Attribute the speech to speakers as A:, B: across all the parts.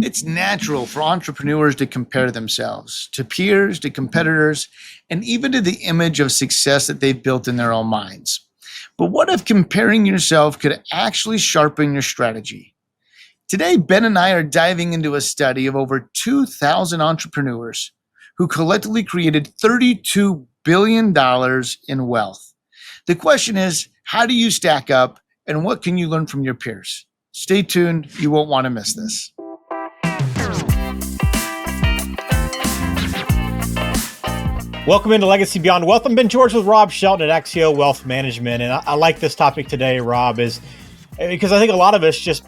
A: It's natural for entrepreneurs to compare themselves to peers, to competitors, and even to the image of success that they've built in their own minds. But what if comparing yourself could actually sharpen your strategy? Today, Ben and I are diving into a study of over 2,000 entrepreneurs who collectively created $32 billion in wealth. The question is, how do you stack up and what can you learn from your peers? Stay tuned, you won't want to miss this.
B: Welcome into Legacy Beyond Wealth. I'm Ben George with Rob Shelton at Axio Wealth Management. And I like this topic today, Rob, is because I think a lot of us just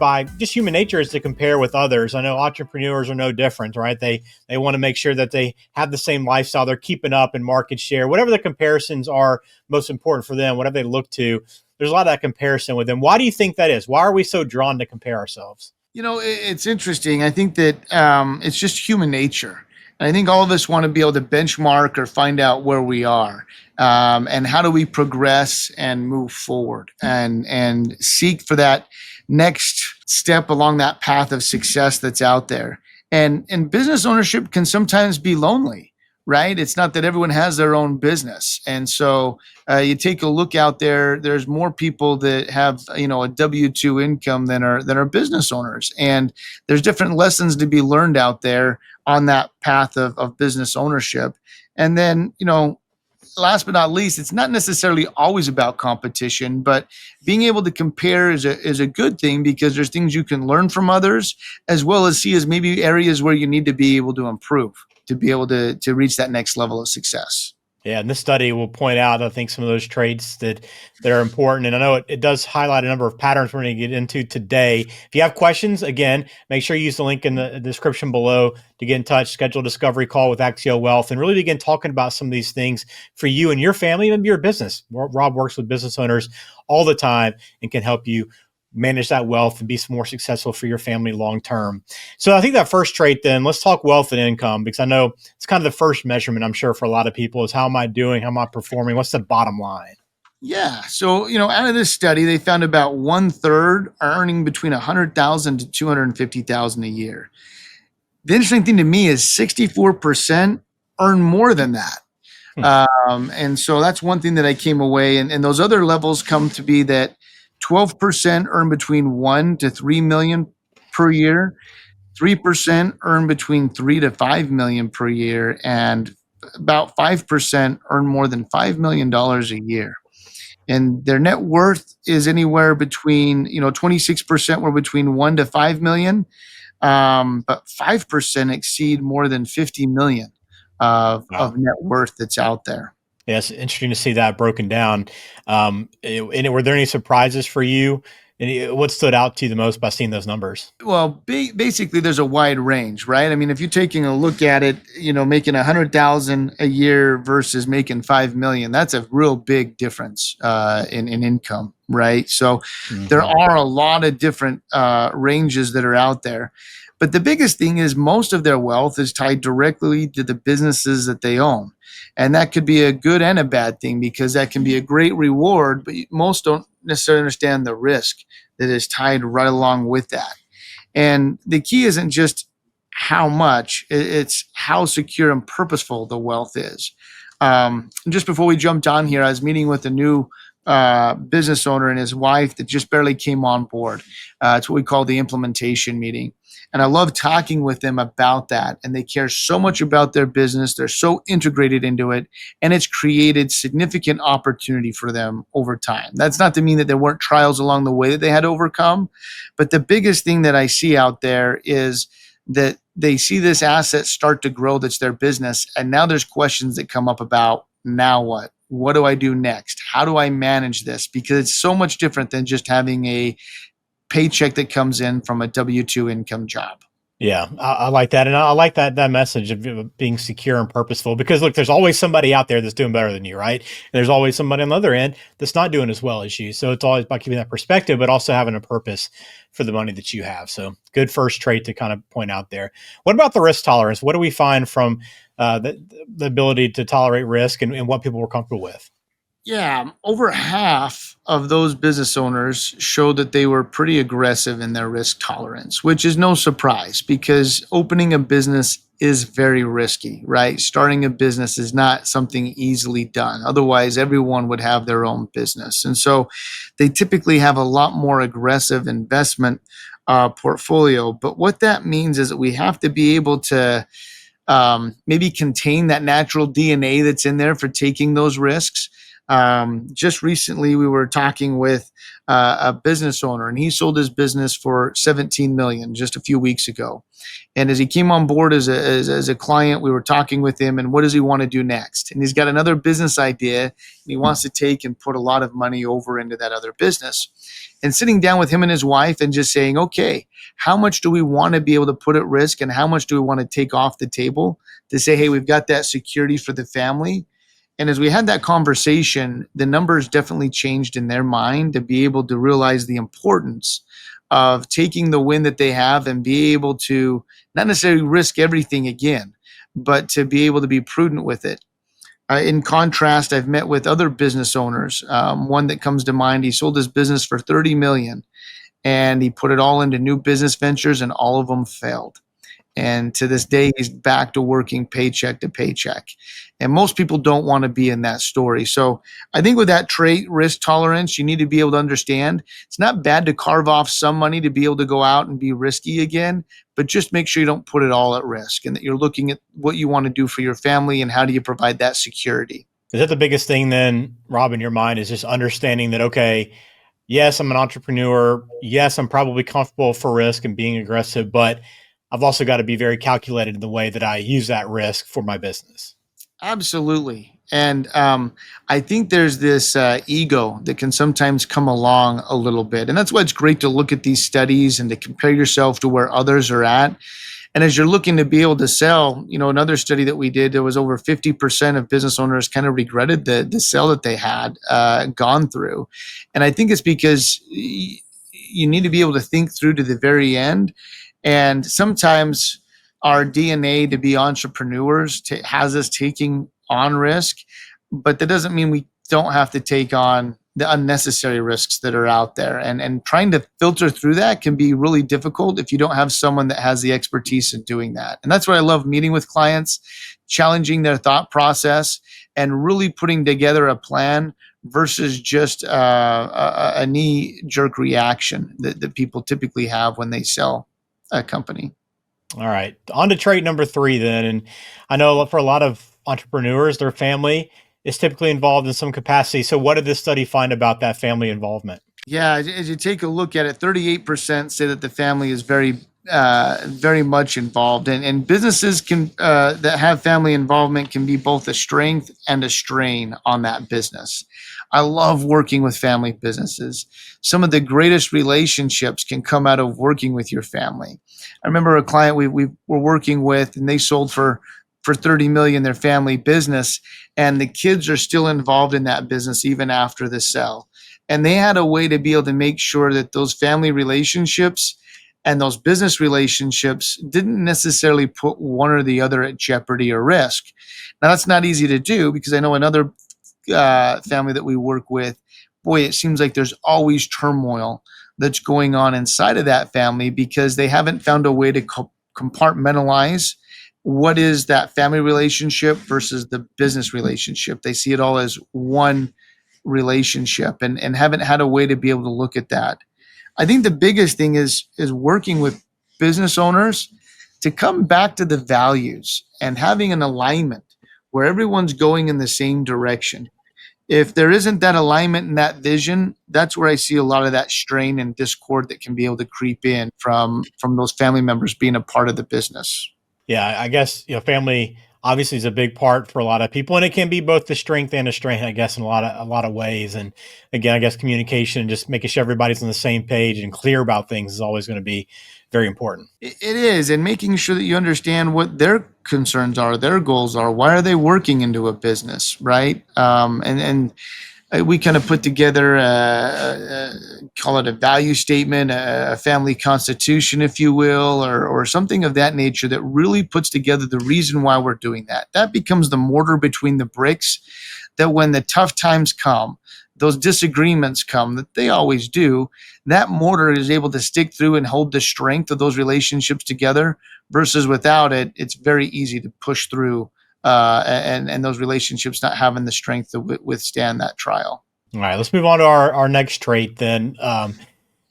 B: human nature is to compare with others. I know entrepreneurs are no different, right? They want to make sure that they have the same lifestyle. They're keeping up in market share, whatever the comparisons are most important for them, whatever they look to. There's a lot of that comparison with them. Why do you think that is? Why are we so drawn to compare ourselves?
A: It's interesting. I think that it's just human nature. And I think all of us want to be able to benchmark or find out where we are, and how do we progress and move forward and seek for that next step along that path of success that's out there. And business ownership can sometimes be lonely, right? It's not that everyone has their own business, and so you take a look out there. There's more people that have a W-2 income than are business owners, and there's different lessons to be learned out there on that path of business ownership. And then last but not least, it's not necessarily always about competition, but being able to compare is a good thing because there's things you can learn from others as well as see as maybe areas where you need to be able to improve to be able to reach that next level of success.
B: Yeah, and this study will point out, I think, some of those traits that are important. And I know it does highlight a number of patterns we're going to get into today. If you have questions, again, make sure you use the link in the description below to get in touch, schedule a discovery call with Axio Wealth, and really begin talking about some of these things for you and your family, maybe your business. Rob works with business owners all the time and can help you manage that wealth and be more successful for your family long term. So I think that first trait, then let's talk wealth and income, because I know it's kind of the first measurement, I'm sure, for a lot of people is how am I doing? How am I performing? What's the bottom line?
A: Yeah. So, out of this study, they found about one third are earning between 100,000 to 250,000 a year. The interesting thing to me is 64% earn more than that.
B: Hmm.
A: And so that's one thing that I came away. And those other levels come to be that 12% earn between 1 to 3 million per year, 3% earn between 3 to 5 million per year, and about 5% earn more than $5 million a year. And their net worth is anywhere between 26% were between 1 to 5 million, but 5% exceed more than 50 million of
B: Wow.
A: net worth that's out there.
B: Yeah, it's interesting to see that broken down. And were there any surprises for you? And what stood out to you the most by seeing those numbers?
A: Well, basically, there's a wide range, right? I mean, if you're taking a look at it, making 100,000 a year versus making 5 million, that's a real big difference in income, right? So there
B: Mm-hmm.
A: are a lot of different ranges that are out there. But the biggest thing is most of their wealth is tied directly to the businesses that they own. And that could be a good and a bad thing because that can be a great reward, but most don't necessarily understand the risk that is tied right along with that. And the key isn't just how much, it's how secure and purposeful the wealth is. Just before we jumped on here, I was meeting with a new business owner and his wife that just barely came on board. It's what we call the implementation meeting. And I love talking with them about that. And they care so much about their business. They're so integrated into it. And it's created significant opportunity for them over time. That's not to mean that there weren't trials along the way that they had to overcome. But the biggest thing that I see out there is that they see this asset start to grow that's their business. And now there's questions that come up about now what? What do I do next? How do I manage this? Because it's so much different than just having a paycheck that comes in from a W-2 income job.
B: Yeah, I like that. And I like that message of being secure and purposeful because look, there's always somebody out there that's doing better than you, right? And there's always somebody on the other end that's not doing as well as you. So it's always about keeping that perspective, but also having a purpose for the money that you have. So good first trait to kind of point out there. What about the risk tolerance? What do we find from the ability to tolerate risk and what people were comfortable with?
A: Yeah, over half of those business owners showed that they were pretty aggressive in their risk tolerance, which is no surprise because opening a business is very risky, right? Starting a business is not something easily done. Otherwise, everyone would have their own business. And so they typically have a lot more aggressive investment portfolio. But what that means is that we have to be able to maybe contain that natural DNA that's in there for taking those risks. Just recently, we were talking with a business owner, and he sold his business for 17 million just a few weeks ago. And as he came on board as a client, we were talking with him, and what does he want to do next? And he's got another business idea, and he wants to take and put a lot of money over into that other business. And sitting down with him and his wife and just saying, okay, how much do we want to be able to put at risk, and how much do we want to take off the table to say, hey, we've got that security for the family. And as we had that conversation, the numbers definitely changed in their mind to be able to realize the importance of taking the win that they have and be able to not necessarily risk everything again, but to be able to be prudent with it. In contrast, I've met with other business owners. One that comes to mind, he sold his business for 30 million and he put it all into new business ventures and all of them failed. And to this day, he's back to working paycheck to paycheck. And most people don't want to be in that story. So I think with that trait, risk tolerance, you need to be able to understand it's not bad to carve off some money to be able to go out and be risky again, but just make sure you don't put it all at risk and that you're looking at what you want to do for your family and how do you provide that security.
B: Is that the biggest thing then, Rob, in your mind is just understanding that, okay, yes, I'm an entrepreneur. Yes, I'm probably comfortable for risk and being aggressive, but I've also got to be very calculated in the way that I use that risk for my business.
A: Absolutely. And I think there's this ego that can sometimes come along a little bit. And that's why it's great to look at these studies and to compare yourself to where others are at. And as you're looking to be able to sell, another study that we did, there was over 50% of business owners kind of regretted the sale that they had gone through. And I think it's because you need to be able to think through to the very end. And sometimes our DNA to be entrepreneurs has us taking on risk, but that doesn't mean we don't have to take on the unnecessary risks that are out there. And trying to filter through that can be really difficult if you don't have someone that has the expertise in doing that. And that's what I love meeting with clients, challenging their thought process, and really putting together a plan versus just a knee jerk reaction that people typically have when they sell a company.
B: All right. On to trait number three, then. And I know for a lot of entrepreneurs, their family is typically involved in some capacity. So, what did this study find about that family involvement?
A: Yeah, as you take a look at it, 38% say that the family is very much involved, and businesses can that have family involvement can be both a strength and a strain on that business. I love working with family businesses. Some of the greatest relationships can come out of working with your family. I remember a client we were working with, and they sold for 30 million their family business, and the kids are still involved in that business even after the sale. And they had a way to be able to make sure that those family relationships and those business relationships didn't necessarily put one or the other at jeopardy or risk. Now, that's not easy to do because I know another family that we work with, boy, it seems like there's always turmoil that's going on inside of that family because they haven't found a way to compartmentalize what is that family relationship versus the business relationship. They see it all as one relationship and haven't had a way to be able to look at that. I think the biggest thing is working with business owners to come back to the values and having an alignment where everyone's going in the same direction. If there isn't that alignment and that vision, that's where I see a lot of that strain and discord that can be able to creep in from those family members being a part of the business.
B: Yeah, I guess family obviously is a big part for a lot of people, and it can be both the strength and a strain, I guess, in a lot of ways. And again, I guess communication and just making sure everybody's on the same page and clear about things is always going to be very important.
A: It is, and making sure that you understand what their concerns are, their goals are. Why are they working into a business, right? And we kind of put together call it a value statement, a family constitution, if you will, or something of that nature that really puts together the reason why we're doing that. That becomes the mortar between the bricks that when the tough times come, those disagreements come, that they always do, that mortar is able to stick through and hold the strength of those relationships together, versus without it, it's very easy to push through, and those relationships not having the strength to withstand that trial.
B: All right, let's move on to our next trait then.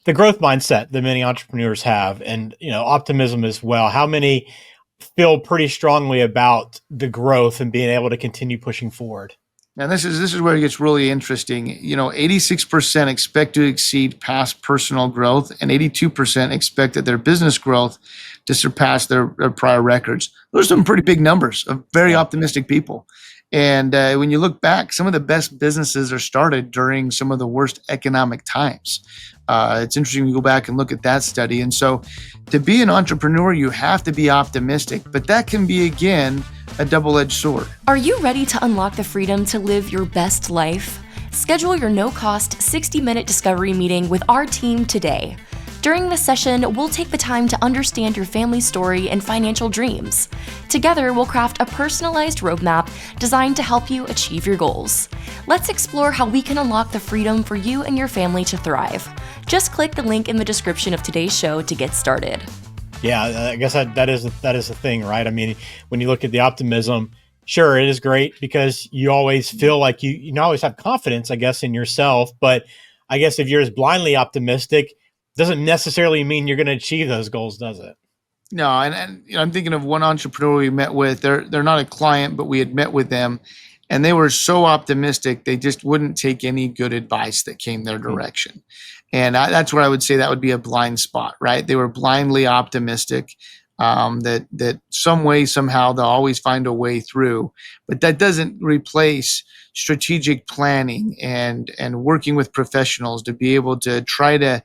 B: The growth mindset that many entrepreneurs have, and optimism as well. How many feel pretty strongly about the growth and being able to continue pushing forward?
A: And this is where it gets really interesting. 86% expect to exceed past personal growth, and 82% expect that their business growth to surpass their prior records. Those are some pretty big numbers of very
B: Yeah.
A: optimistic people. And when you look back, some of the best businesses are started during some of the worst economic times. It's interesting to go back and look at that study. And so, to be an entrepreneur, you have to be optimistic, but that can be, again, a double-edged sword.
C: Are you ready to unlock the freedom to live your best life? Schedule your no-cost 60-minute discovery meeting with our team today. During this session, we'll take the time to understand your family's story and financial dreams. Together, we'll craft a personalized roadmap designed to help you achieve your goals. Let's explore how we can unlock the freedom for you and your family to thrive. Just click the link in the description of today's show to get started.
B: Yeah, I guess that is the thing, right? I mean, when you look at the optimism, sure, it is great because you always feel like you always have confidence, I guess, in yourself. But I guess if you're as blindly optimistic, doesn't necessarily mean you're going to achieve those goals, does it?
A: No, and I'm thinking of one entrepreneur we met with. They're not a client, but we had met with them, and they were so optimistic they just wouldn't take any good advice that came their direction. And that's where I would say that would be a blind spot, right? They were blindly optimistic, that some way, somehow, they'll always find a way through. But that doesn't replace strategic planning and working with professionals to be able to try to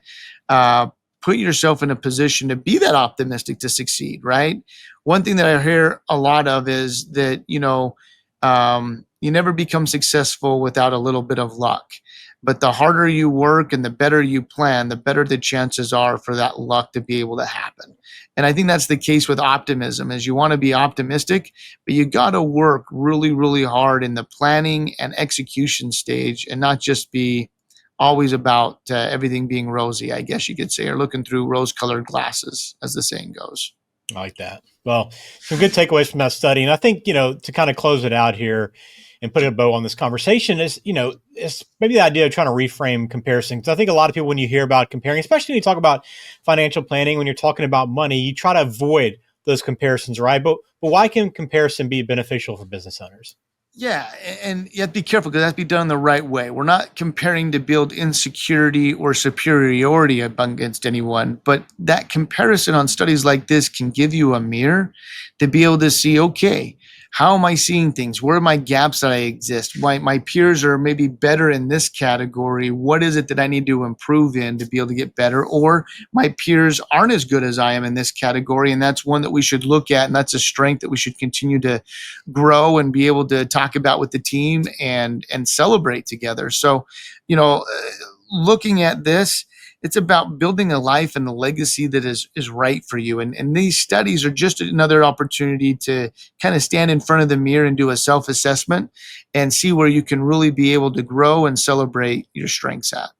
A: put yourself in a position to be that optimistic to succeed, right? One thing that I hear a lot of is that, you never become successful without a little bit of luck. But the harder you work and the better you plan, the better the chances are for that luck to be able to happen. And I think that's the case with optimism, is you want to be optimistic, but you got to work really, really hard in the planning and execution stage, and not just be always about everything being rosy, I guess you could say, or looking through rose-colored glasses, as the saying goes.
B: I like that. Well, some good takeaways from that study. And I think, to kind of close it out here and put a bow on this conversation is, it's maybe the idea of trying to reframe comparison. Because I think a lot of people, when you hear about comparing, especially when you talk about financial planning, when you're talking about money, you try to avoid those comparisons, right? But why can comparison be beneficial for business owners?
A: Yeah, and you have to be careful because it has to be done the right way. We're not comparing to build insecurity or superiority against anyone, but that comparison on studies like this can give you a mirror to be able to see, okay, how am I seeing things? Where are my gaps that I exist? My peers are maybe better in this category. What is it that I need to improve in to be able to get better? Or my peers aren't as good as I am in this category, and that's one that we should look at, and that's a strength that we should continue to grow and be able to talk about with the team and celebrate together. So, looking at this, it's about building a life and a legacy that is right for you. And these studies are just another opportunity to kind of stand in front of the mirror and do a self-assessment and see where you can really be able to grow and celebrate your strengths at.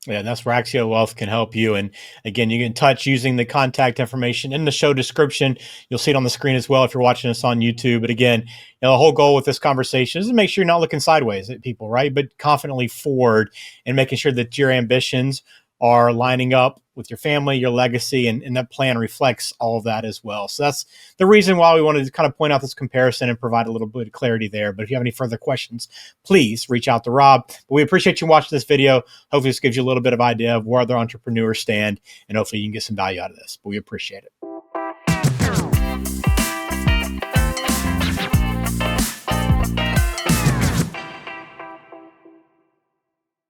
B: Yeah, that's where Axio Wealth can help you. And again, you get in touch using the contact information in the show description. You'll see it on the screen as well if you're watching us on YouTube. But again, the whole goal with this conversation is to make sure you're not looking sideways at people, right? But confidently forward and making sure that your ambitions are lining up with your family, your legacy, and that plan reflects all of that as well. So that's the reason why we wanted to kind of point out this comparison and provide a little bit of clarity there. But if you have any further questions, please reach out to Rob. But we appreciate you watching this video. Hopefully this gives you a little bit of idea of where other entrepreneurs stand, and hopefully you can get some value out of this. But we appreciate it.